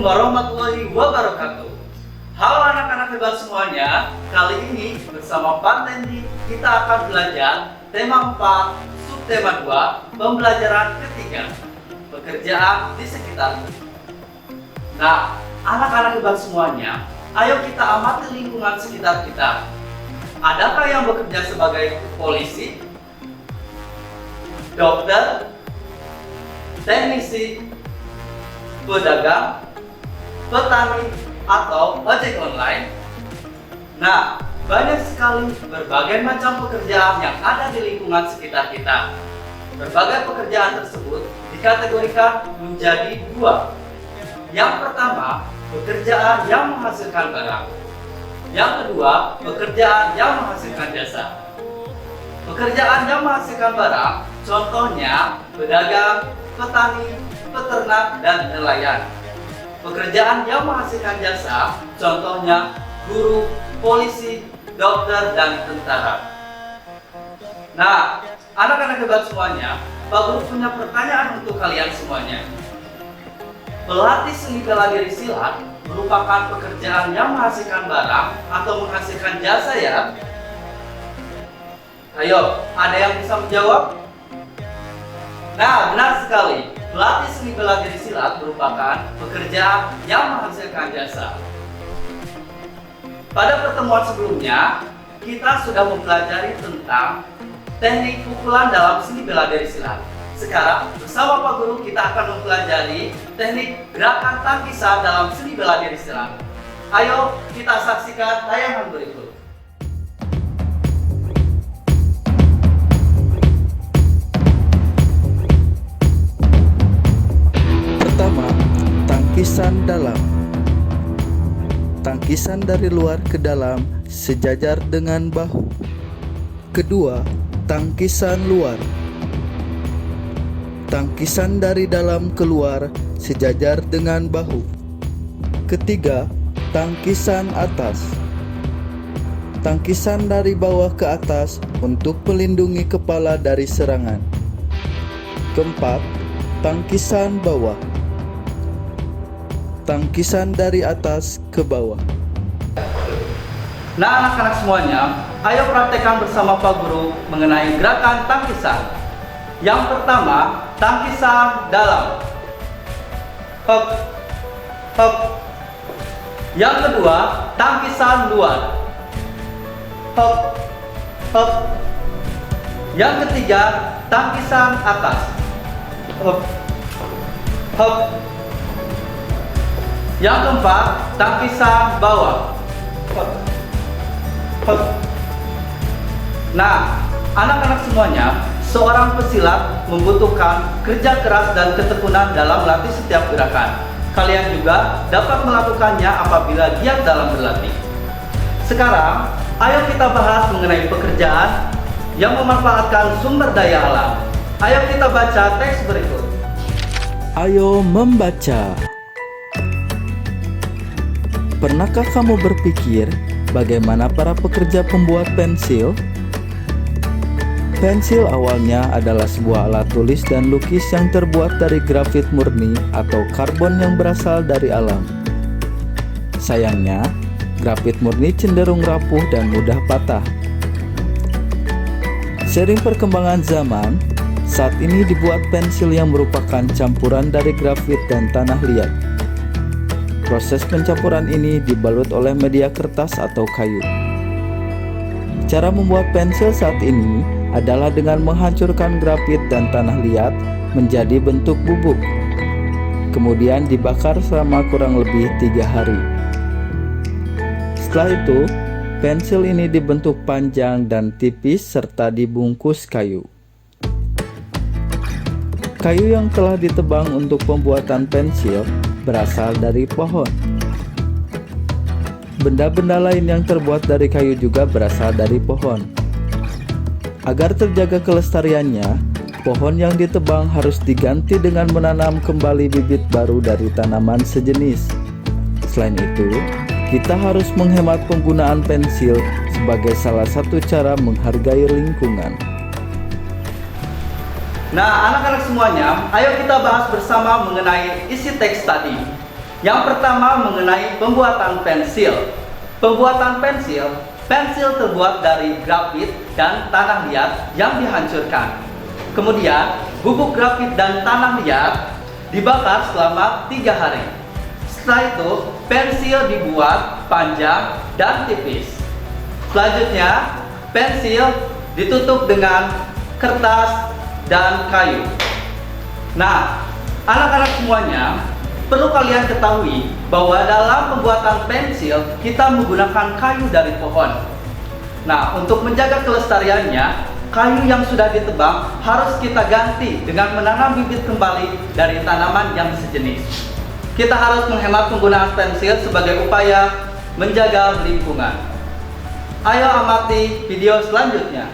Assalamualaikum warahmatullahi wabarakatuh. Halo anak-anak hebat semuanya. Kali ini bersama Pak Tendi kita akan belajar tema 4, subtema 2, pembelajaran ketiga, pekerjaan di sekitar. Nah, anak-anak hebat semuanya, ayo kita amati lingkungan sekitar kita. Adakah yang bekerja sebagai polisi, dokter, teknisi, pedagang, petani, atau ojek online? Nah, banyak sekali berbagai macam pekerjaan yang ada di lingkungan sekitar kita. Berbagai pekerjaan tersebut dikategorikan menjadi dua. Yang pertama, pekerjaan yang menghasilkan barang. Yang kedua, pekerjaan yang menghasilkan jasa. Pekerjaan yang menghasilkan barang, contohnya pedagang, petani, peternak, dan nelayan. Pekerjaan yang menghasilkan jasa, contohnya guru, polisi, dokter, dan tentara. Nah, anak-anak hebat semuanya, Pak Guru punya pertanyaan untuk kalian semuanya. Pelatih seni bela diri silat merupakan pekerjaan yang menghasilkan barang atau menghasilkan jasa ya? Ayo, ada yang bisa menjawab? Nah, benar sekali. Pelatih seni bela diri silat merupakan pekerjaan yang menghasilkan jasa. Pada pertemuan sebelumnya, kita sudah mempelajari tentang teknik pukulan dalam seni bela diri silat. Sekarang, bersama Pak Guru kita akan mempelajari teknik gerakan tangkisan dalam seni bela diri silat. Ayo kita saksikan tayangan berikut. Tangkisan dalam. Tangkisan dari luar ke dalam sejajar dengan bahu. Kedua, tangkisan luar. Tangkisan dari dalam keluar sejajar dengan bahu. Ketiga, tangkisan atas. Tangkisan dari bawah ke atas untuk melindungi kepala dari serangan. Keempat, tangkisan bawah. Tangkisan dari atas ke bawah. Nah, anak-anak semuanya, ayo praktekkan bersama Pak Guru mengenai gerakan tangkisan. Yang pertama, tangkisan dalam. Hop, hop. Yang kedua, tangkisan luar. Hop, hop. Yang ketiga, tangkisan atas. Hop, hop. Yang keempat, tangkisan bawah. Hop, hop. Nah, anak-anak semuanya, seorang pesilat membutuhkan kerja keras dan ketekunan dalam melatih setiap gerakan. Kalian juga dapat melakukannya apabila giat dalam berlatih. Sekarang, ayo kita bahas mengenai pekerjaan yang memanfaatkan sumber daya alam. Ayo kita baca teks berikut. Ayo membaca. Pernahkah kamu berpikir bagaimana para pekerja pembuat pensil? Pensil awalnya adalah sebuah alat tulis dan lukis yang terbuat dari grafit murni atau karbon yang berasal dari alam. Sayangnya, grafit murni cenderung rapuh dan mudah patah. Seiring perkembangan zaman, saat ini dibuat pensil yang merupakan campuran dari grafit dan tanah liat. Proses pencampuran ini dibalut oleh media kertas atau kayu. Cara membuat pensil saat ini adalah dengan menghancurkan grafit dan tanah liat menjadi bentuk bubuk. Kemudian dibakar selama kurang lebih 3 hari. Setelah itu, pensil ini dibentuk panjang dan tipis serta dibungkus kayu. Kayu yang telah ditebang untuk pembuatan pensil berasal dari pohon. Benda-benda lain yang terbuat dari kayu juga berasal dari pohon. Agar terjaga kelestariannya, pohon yang ditebang harus diganti dengan menanam kembali bibit baru dari tanaman sejenis. Selain itu, kita harus menghemat penggunaan pensil sebagai salah satu cara menghargai lingkungan. Nah, anak-anak semuanya, ayo kita bahas bersama mengenai isi teks tadi. Yang pertama mengenai pembuatan pensil. Pembuatan pensil terbuat dari grafit dan tanah liat yang dihancurkan. Kemudian, bubuk grafit dan tanah liat dibakar selama 3 hari. Setelah itu, pensil dibuat panjang dan tipis. Selanjutnya, pensil ditutup dengan kertas dan kayu. Nah, anak-anak semuanya, perlu kalian ketahui bahwa dalam pembuatan pensil kita menggunakan kayu dari pohon. Nah, untuk menjaga kelestariannya, kayu yang sudah ditebang harus kita ganti dengan menanam bibit kembali dari tanaman yang sejenis. Kita harus menghemat penggunaan pensil sebagai upaya menjaga lingkungan. Ayo amati video selanjutnya.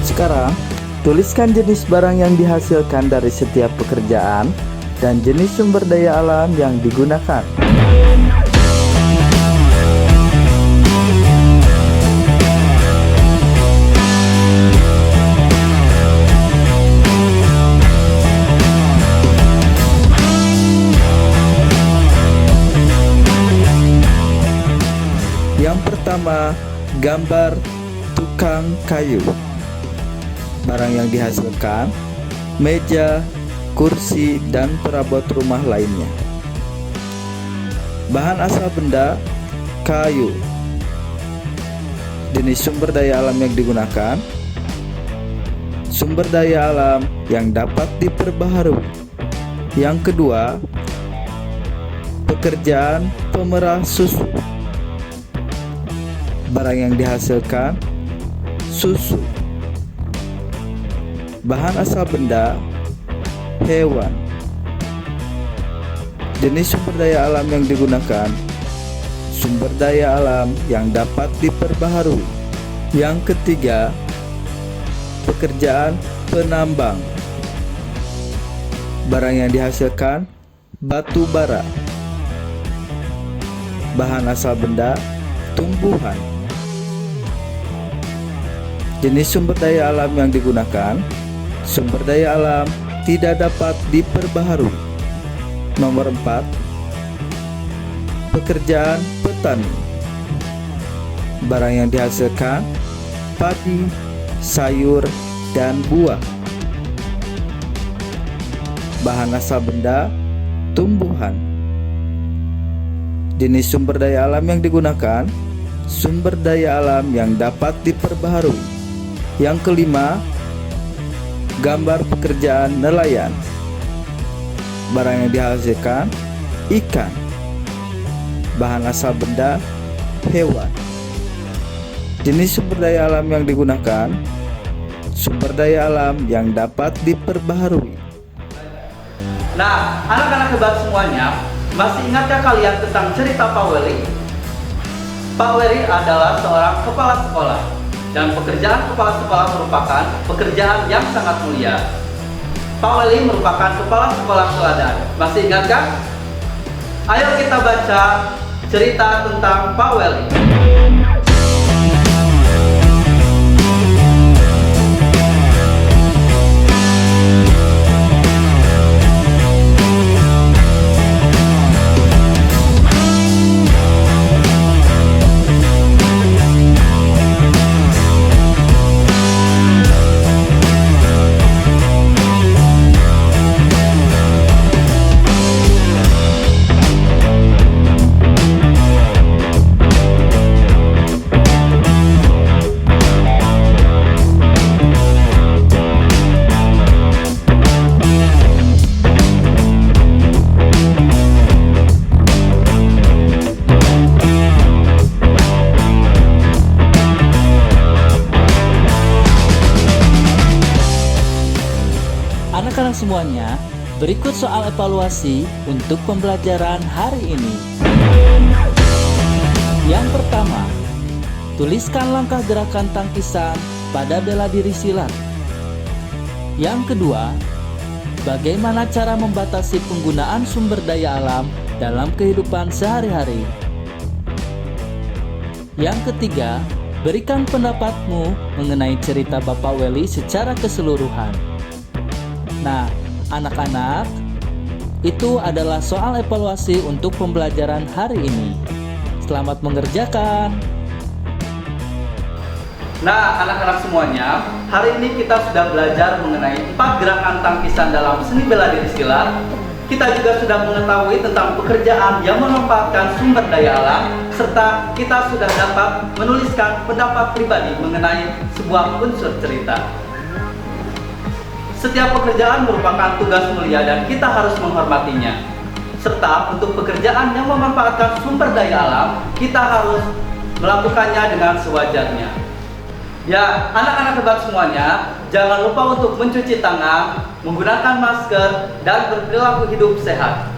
Sekarang, tuliskan jenis barang yang dihasilkan dari setiap pekerjaan dan jenis sumber daya alam yang digunakan. Yang pertama, gambar tukang kayu. Barang yang dihasilkan, meja, kursi, dan perabot rumah lainnya. Bahan asal benda, kayu. Jenis sumber daya alam yang digunakan, sumber daya alam yang dapat diperbaharui. Yang kedua, pekerjaan pemerah susu. Barang yang dihasilkan, susu. Bahan asal benda, hewan. Jenis sumber daya alam yang digunakan, sumber daya alam yang dapat diperbaharui. Yang ketiga, pekerjaan penambang. Barang yang dihasilkan, batu bara. Bahan asal benda, tumbuhan. Jenis sumber daya alam yang digunakan, sumber daya alam tidak dapat diperbaharui. Nomor 4, pekerjaan petani. Barang yang dihasilkan, padi, sayur, dan buah. Bahan asal benda, tumbuhan. Jenis sumber daya alam yang digunakan, sumber daya alam yang dapat diperbaharui. Yang kelima, gambar pekerjaan nelayan. Barang yang dihasilkan, ikan. Bahan asal benda, hewan. Jenis sumber daya alam yang digunakan, sumber daya alam yang dapat diperbaharui. Nah, anak-anak hebat semuanya, masih ingatkah kalian tentang cerita Pak Weli? Pak Weli adalah seorang kepala sekolah, dan pekerjaan kepala sekolah merupakan pekerjaan yang sangat mulia. Pak Weli merupakan kepala sekolah teladan. Masih ingatkah? Ayo kita baca cerita tentang Pak Weli. Anak-anak semuanya, berikut soal evaluasi untuk pembelajaran hari ini. Yang pertama, tuliskan langkah gerakan tangkisan pada bela diri silat. Yang kedua, bagaimana cara membatasi penggunaan sumber daya alam dalam kehidupan sehari-hari. Yang ketiga, berikan pendapatmu mengenai cerita Bapak Weli secara keseluruhan. Nah, anak-anak, itu adalah soal evaluasi untuk pembelajaran hari ini. Selamat mengerjakan. Nah, anak-anak semuanya, hari ini kita sudah belajar mengenai 4 gerakan tangkisan dalam seni bela diri silat. Kita juga sudah mengetahui tentang pekerjaan yang memanfaatkan sumber daya alam, serta kita sudah dapat menuliskan pendapat pribadi mengenai sebuah unsur cerita. Setiap pekerjaan merupakan tugas mulia dan kita harus menghormatinya. Serta untuk pekerjaan yang memanfaatkan sumber daya alam, kita harus melakukannya dengan sewajarnya. Ya, anak-anak hebat semuanya, jangan lupa untuk mencuci tangan, menggunakan masker, dan berperilaku hidup sehat.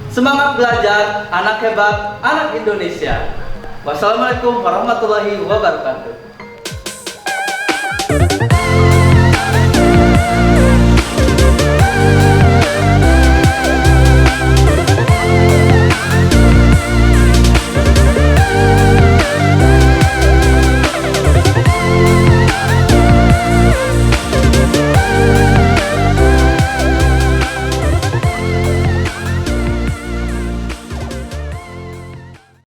Semangat belajar, anak hebat, anak Indonesia. Wassalamualaikum warahmatullahi wabarakatuh.